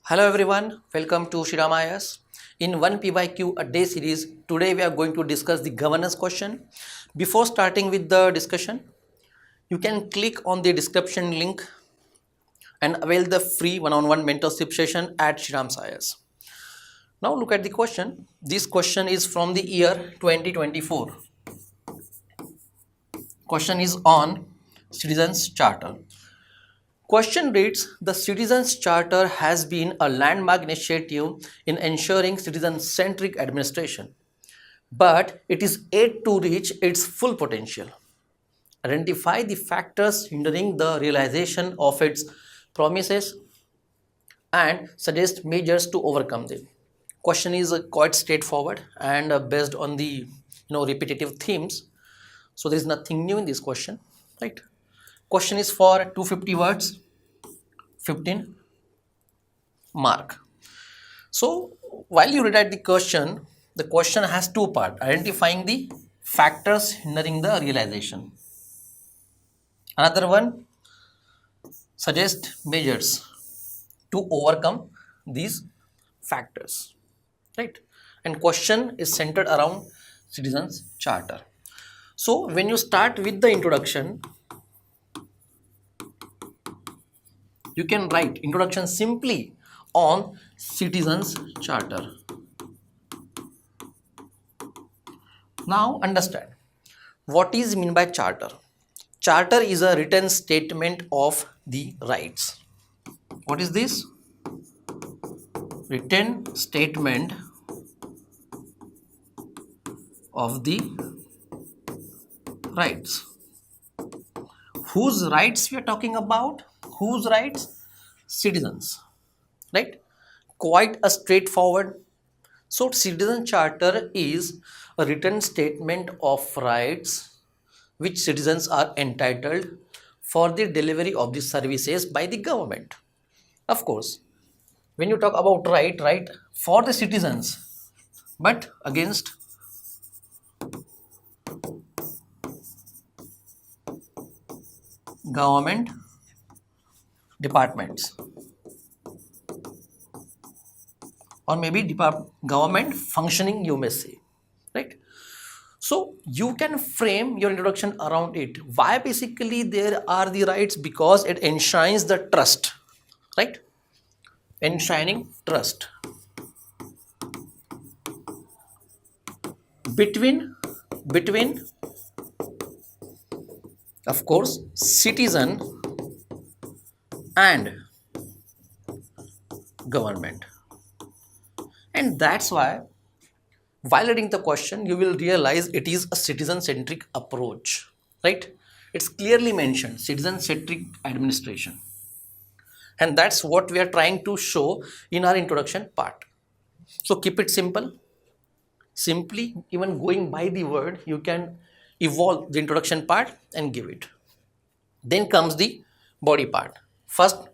Hello everyone, welcome to SRIRAM IAS. In One PYQ a day series, today we are going to discuss the governance question. Before starting with the discussion, you can click on the description link and avail the free one-on-one mentorship session at SRIRAM IAS. Now look at the question. This question is from the year 2024. Question is on Citizens Charter. Question reads, the Citizens Charter has been a landmark initiative in ensuring citizen-centric administration, but it is yet to reach its full potential. Identify the factors hindering the realization of its promises and suggest measures to overcome them. Question is quite straightforward and based on the repetitive themes. So there is nothing new in this question, right? Question is for 250 words, 15 mark. So while you read out the question has two parts: identifying the factors hindering the realization. Another one, suggest measures to overcome these factors, right? And question is centered around Citizens Charter. So when you start with the introduction, you can write introduction simply on Citizens Charter. Now understand what is meant by charter. Charter is a written statement of the rights. What is this? Written statement of the rights. Whose rights we are talking about? Whose rights? Citizens, right? Quite a straightforward. So Citizen Charter is a written statement of rights which citizens are entitled for the delivery of the services by the government. Of course, when you talk about right for the citizens, but against government departments or maybe government functioning, you may say, right? So you can frame your introduction around it. Why basically there are the rights? Because it enshrines the trust, right? Enshrining trust between of course citizen and government. And that's why while reading the question you will realize it is a citizen-centric approach, right? It's clearly mentioned citizen-centric administration, and that's what we are trying to show in our introduction part. So keep it simple. Simply, even going by the word, you can evolve the introduction part and give it. Then comes the body part. First,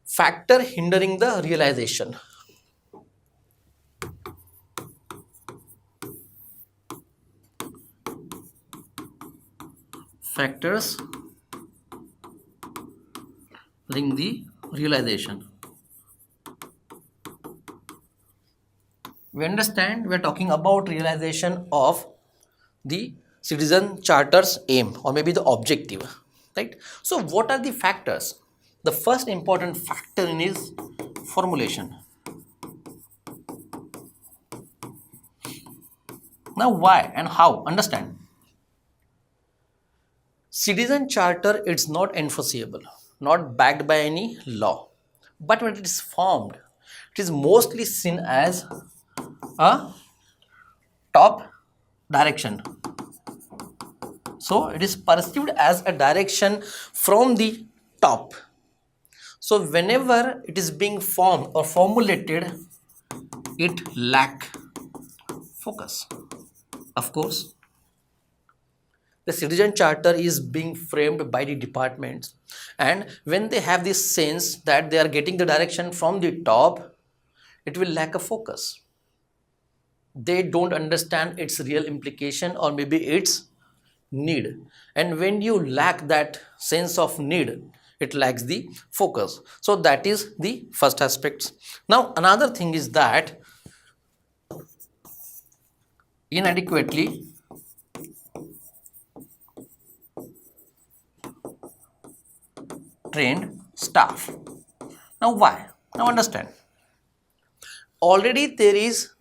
factor hindering the realization. Factors hindering the realization. We understand we are talking about realization of the Citizen Charter's aim or maybe the objective, right? So what are the factors? The first important factor in is formulation. Now why and how? Understand. Citizen Charter is not enforceable, not backed by any law, but when it is formed, it is mostly seen as a top direction. So it is perceived as a direction from the top. So whenever it is being formed or formulated, it lack focus. Of course, the Citizen Charter is being framed by the departments, and when they have this sense that they are getting the direction from the top, it will lack a focus. They don't understand its real implication or maybe its need. And when you lack that sense of need, it lacks the focus. So that is the first aspect. Now another thing is that inadequately trained staff. Now why? Now understand. Already there is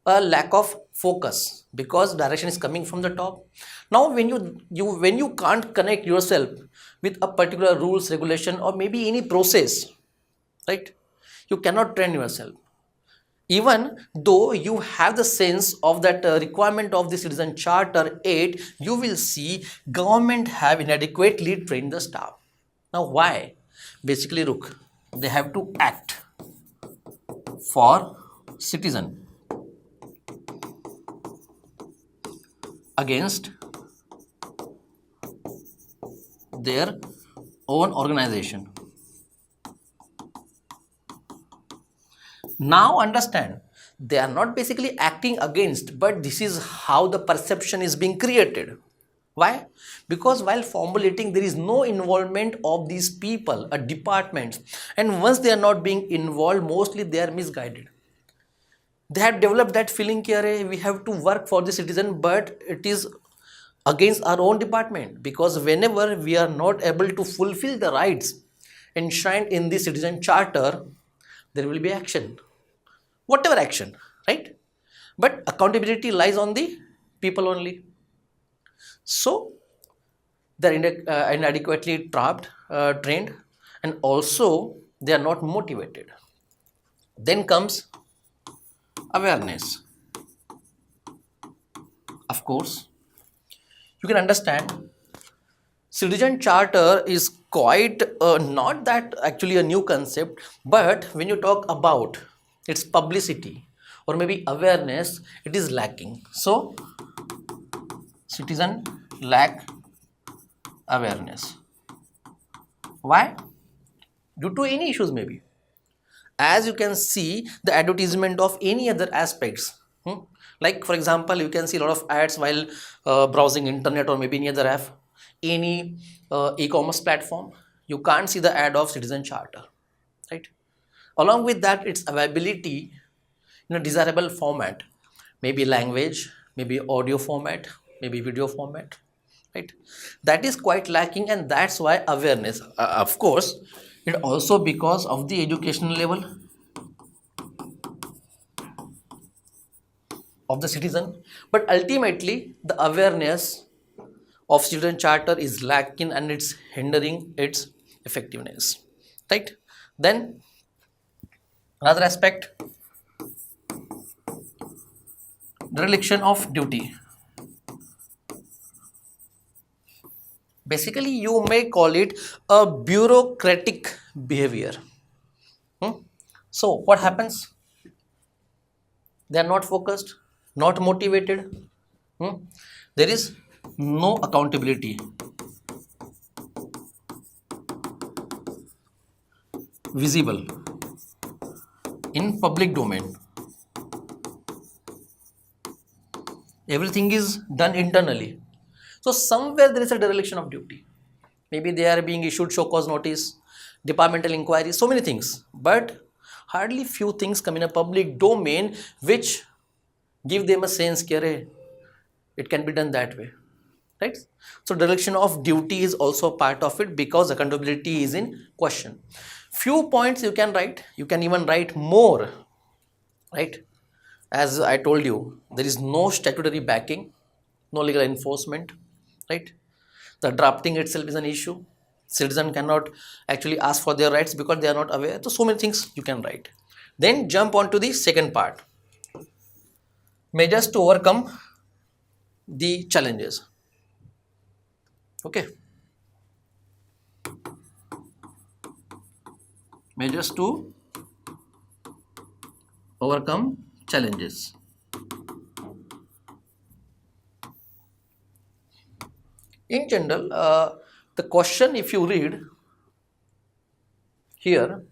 a lack of focus because direction is coming from the top. Now when you can't connect yourself with a particular rules, regulation, or maybe any process, right? You cannot train yourself. Even though you have the sense of that requirement of the Citizen Charter 8, you will see government have inadequately trained the staff. Now why? Basically, look, they have to act for citizen against their own organization. Now understand, they are not basically acting against, but this is how the perception is being created. Why? Because while formulating, there is no involvement of these people, departments, and once they are not being involved, mostly they are misguided. They have developed that feeling that we have to work for the citizen, but it is against our own department, because whenever we are not able to fulfill the rights enshrined in the Citizen Charter, there will be action, whatever action, right? But accountability lies on the people only. So they are inadequately trained, and also they are not motivated. Then comes awareness. Of course, you can understand Citizen Charter is quite not that actually a new concept, but when you talk about its publicity or maybe awareness, it is lacking. So citizen lack awareness. Why? Due to any issues maybe. As you can see the advertisement of any other aspects, like for example, you can see a lot of ads while browsing internet or maybe any other app, any e-commerce platform. You can't see the ad of Citizen Charter, right? Along with that, its availability in a desirable format, maybe language, maybe audio format, maybe video format, right? That is quite lacking, and that's why awareness, of course, it also because of the educational level of the citizen, but ultimately the awareness of Citizen Charter is lacking and it's hindering its effectiveness, right? Then another aspect, dereliction of duty. Basically, you may call it a bureaucratic behavior. So what happens? They are not focused, not motivated. There is no accountability. Visible in public domain. Everything is done internally. So somewhere there is a dereliction of duty. Maybe they are being issued show cause notice, departmental inquiry, so many things, but hardly few things come in a public domain which give them a sense that it can be done that way, right? So dereliction of duty is also part of it because accountability is in question. Few points you can write, you can even write more, right? As I told you, there is no statutory backing, no legal enforcement, right? The drafting itself is an issue. Citizen cannot actually ask for their rights because they are not aware. So many things you can write. Then jump on to the second part. Measures to overcome the challenges. Okay. Measures to overcome challenges. In general, the question, if you read here,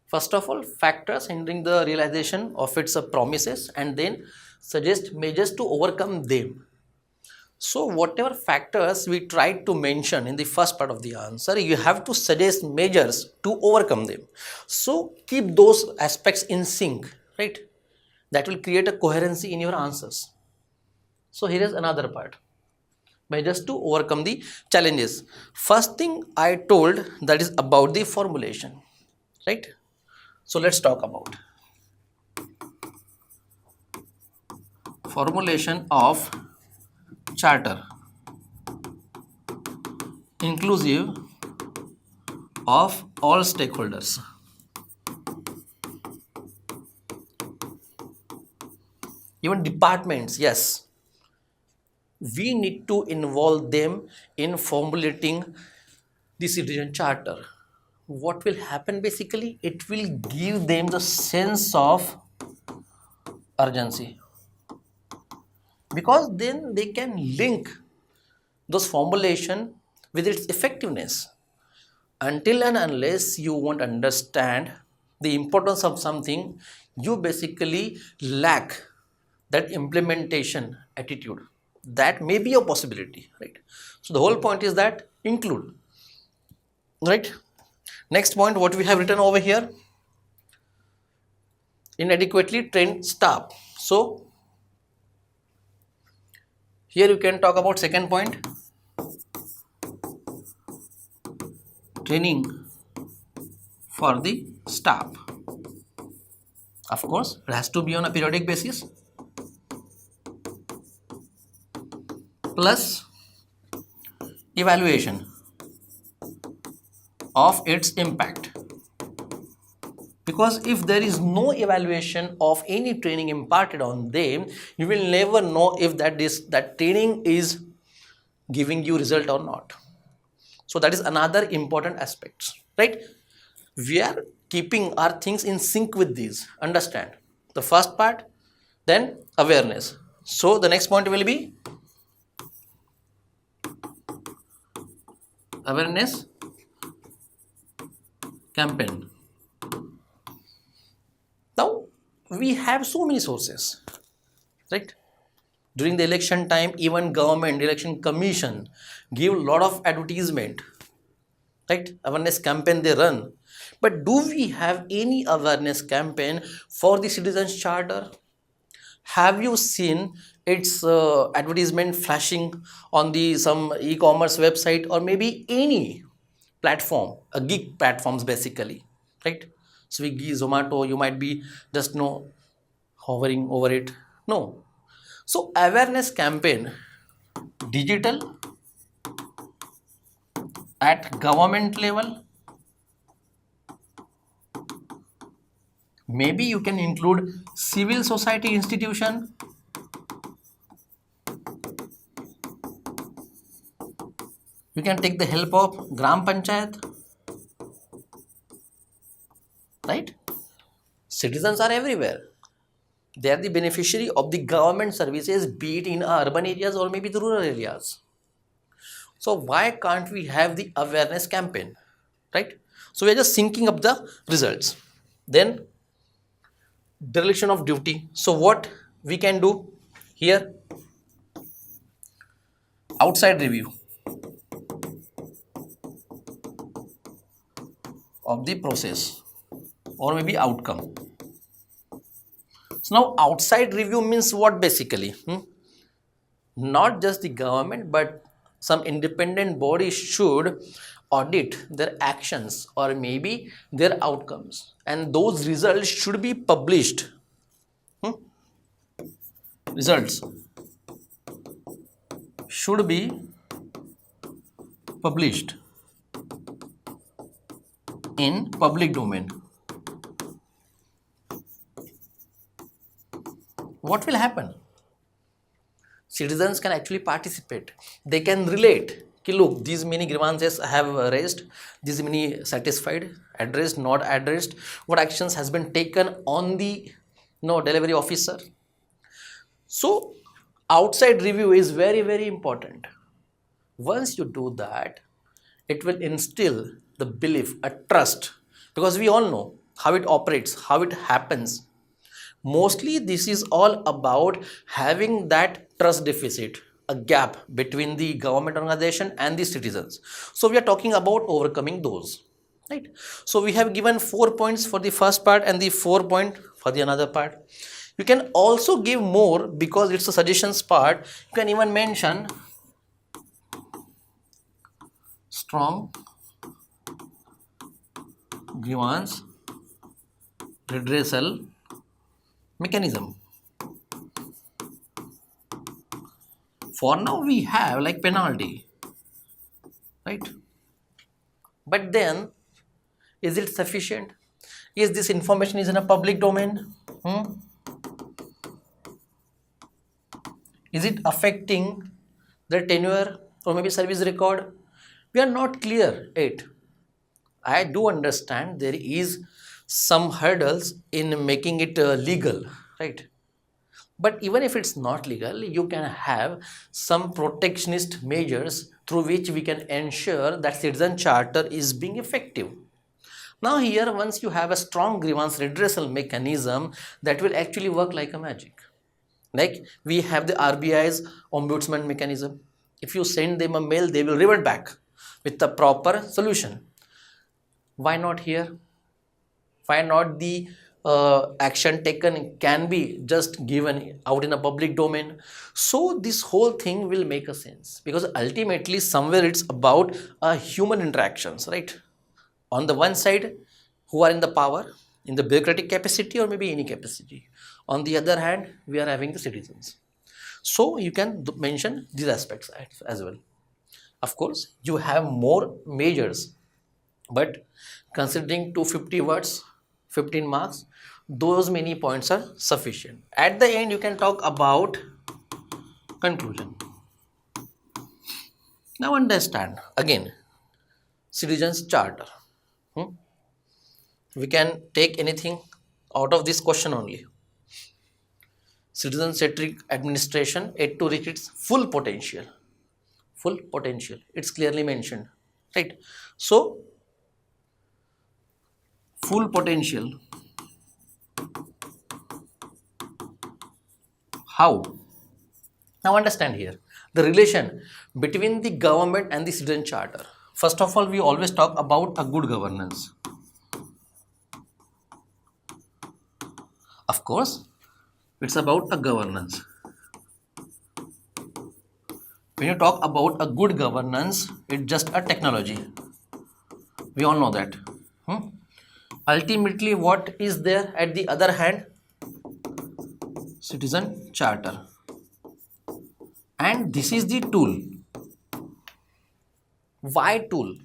first of all, factors hindering the realization of its promises, and then suggest measures to overcome them. So whatever factors we tried to mention in the first part of the answer, you have to suggest measures to overcome them. So keep those aspects in sync, right? That will create a coherency in your answers. So here is another part. Measures to overcome the challenges. First thing I told, that is about the formulation, right? So let's talk about formulation of charter inclusive of all stakeholders. Even departments, yes, we need to involve them in formulating the citizen charter. What will happen basically? It will give them the sense of urgency, because then they can link those formulation with its effectiveness. Until and unless you won't understand the importance of something, you basically lack that implementation attitude. That may be a possibility, right? So the whole point is that include, right? Next point, what we have written over here, inadequately trained staff. So here you can talk about second point, training for the staff. Of course, it has to be on a periodic basis, plus evaluation of its impact. Because if there is no evaluation of any training imparted on them, you will never know if that training is giving you result or not. So that is another important aspect, right? We are keeping our things in sync with these. Understand the first part, then awareness. So the next point will be awareness campaign. Now we have so many sources, right? During the election time, even government election commission give a lot of advertisement, right? Awareness campaign they run. But do we have any awareness campaign for the citizens charter? Have you seen its advertisement flashing on the some e-commerce website or maybe any platform, a gig platforms basically, right? Swiggy, Zomato, you might be just hovering over it. No. So awareness campaign, digital, at government level, maybe you can include civil society institution, you can take the help of gram panchayat, right? Citizens are everywhere. They are the beneficiary of the government services, be it in urban areas or maybe the rural areas. So why can't we have the awareness campaign, right? So we are just syncing up the results. Then dereliction of duty. So what we can do here, outside review of the process or maybe outcome. So now outside review means what basically? Not just the government, but some independent body should audit their actions or maybe their outcomes, and those results should be published. Results should be published in public domain. What will happen? Citizens can actually participate. They can relate. Look, these many grievances I have raised, these many satisfied, addressed, not addressed. What actions has been taken on the delivery officer? So outside review is very, very important. Once you do that, it will instill the belief, a trust, because we all know how it operates, how it happens. Mostly this is all about having that trust deficit. a gap between the government organization and the citizens. So we are talking about overcoming those, right? So we have given 4 points for the first part and the 4 point for the another part. You can also give more because it's a suggestions part. You can even mention strong grievance redressal mechanism. For now we have like penalty, right? But then is it sufficient? Is this information is in a public domain? Is it affecting their tenure or maybe service record? We are not clear yet. I do understand there is some hurdles in making it legal, right? But even if it's not legal, you can have some protectionist measures through which we can ensure that citizen charter is being effective. Now here, once you have a strong grievance redressal mechanism, that will actually work like a magic. Like we have the RBI's ombudsman mechanism. If you send them a mail, they will revert back with the proper solution. Why not here? Why not the action taken can be just given out in a public domain? So this whole thing will make a sense, because ultimately somewhere it's about human interactions, right? On the one side, who are in the power, in the bureaucratic capacity or maybe any capacity. On the other hand, we are having the citizens. So you can mention these aspects as well. Of course, you have more measures, but considering 250 words, 15 marks, those many points are sufficient. At the end, you can talk about conclusion. Now understand again, citizens charter. We can take anything out of this question only. Citizen-centric administration yet to reach its full potential. Full potential. It's clearly mentioned, right? So, full potential. How? Now understand here the relation between the government and the citizen charter. First of all, we always talk about a good governance. Of course, it's about a governance. When you talk about a good governance, it's just a technology. We all know that. Ultimately, what is there at the other hand? Citizen charter. And this is the tool. Why tool?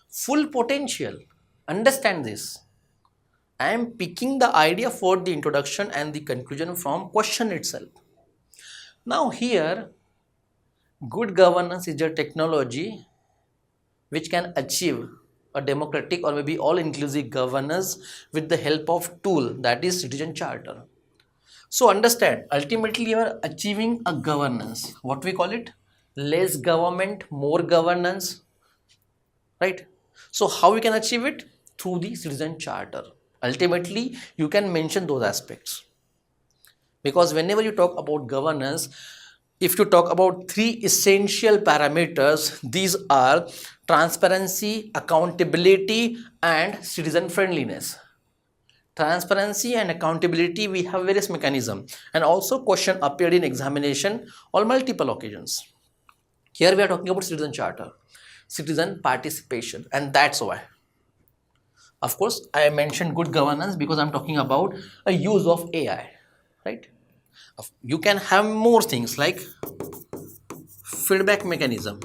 Full potential. Understand this. I am picking the idea for the introduction and the conclusion from question itself. Now here, good governance is a technology which can achieve a democratic or maybe all-inclusive governance with the help of tool, that is citizen charter. So understand, ultimately you are achieving a governance. What we call it? Less government, more governance, right? So how we can achieve it? Through the citizen charter. Ultimately, you can mention those aspects. Because whenever you talk about governance, if you talk about three essential parameters, these are transparency, accountability, and citizen friendliness. Transparency and accountability, we have various mechanisms, and also question appeared in examination on multiple occasions. Here we are talking about citizen charter, citizen participation, and that's why. Of course, I mentioned good governance because I'm talking about a use of AI, right? You can have more things like feedback mechanism,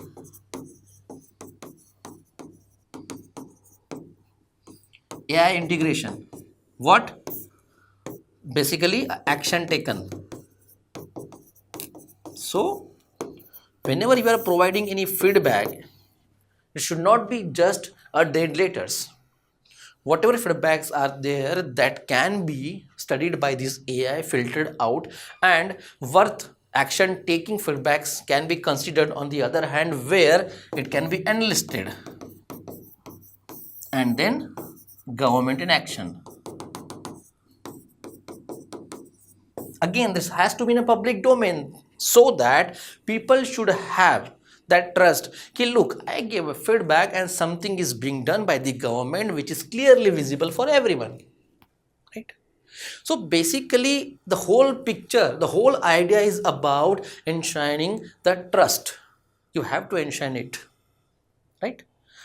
AI integration. What? Basically, action taken. So, whenever you are providing any feedback, it should not be just a dead letters. Whatever feedbacks are there that can be studied by this AI, filtered out, and worth action taking feedbacks can be considered on the other hand, where it can be enlisted, and then government in action. Again, this has to be in a public domain. so that people should have that trust. Okay, look, I gave a feedback and something is being done by the government which is clearly visible for everyone, right? So basically the whole picture, the whole idea is about enshrining the trust. You have to enshrine it, right?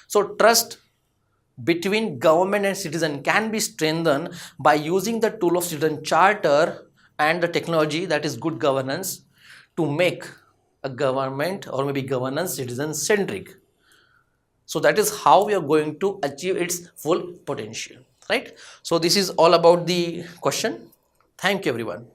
So trust between government and citizen can be strengthened by using the tool of citizen charter and the technology, that is good governance, to make a government or maybe governance citizen centric. So that is how we are going to achieve its full potential, right? So this is all about the question. Thank you everyone.